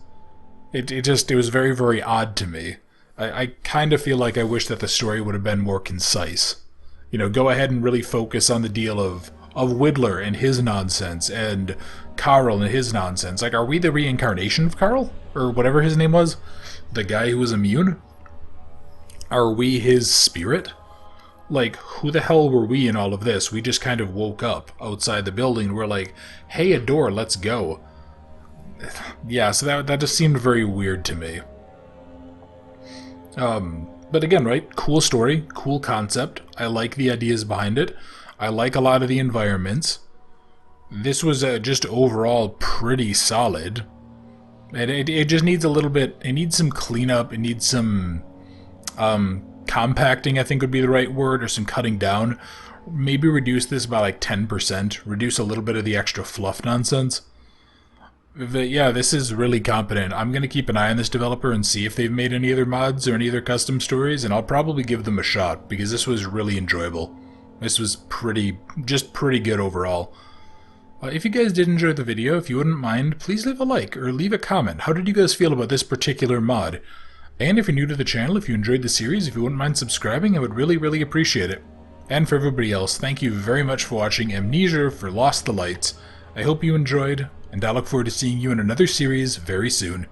It was very, very odd to me. I kind of feel like I wish that the story would have been more concise. You know, go ahead and really focus on the deal of Whittler and his nonsense, and Carl and his nonsense. Like, are we the reincarnation of Carl? Or whatever his name was? The guy who was immune? Are we his spirit? Like, who the hell were we in all of this? We just kind of woke up outside the building. We're like, hey, a door, let's go. Yeah, so that just seemed very weird to me. But again, right, cool story, cool concept. I like the ideas behind it. I like a lot of the environments. This was just overall pretty solid. And it just needs a little bit, it needs some cleanup, it needs some compacting, I think would be the right word, or some cutting down. Maybe reduce this by like 10%, reduce a little bit of the extra fluff nonsense. But yeah, this is really competent. I'm going to keep an eye on this developer and see if they've made any other mods or any other custom stories, and I'll probably give them a shot, because this was really enjoyable. This was pretty good overall. If you guys did enjoy the video, if you wouldn't mind, please leave a like or leave a comment. How did you guys feel about this particular mod? And if you're new to the channel, if you enjoyed the series, if you wouldn't mind subscribing, I would really, really appreciate it. And for everybody else, thank you very much for watching Amnesia for Lost the Lights. I hope you enjoyed, and I look forward to seeing you in another series very soon.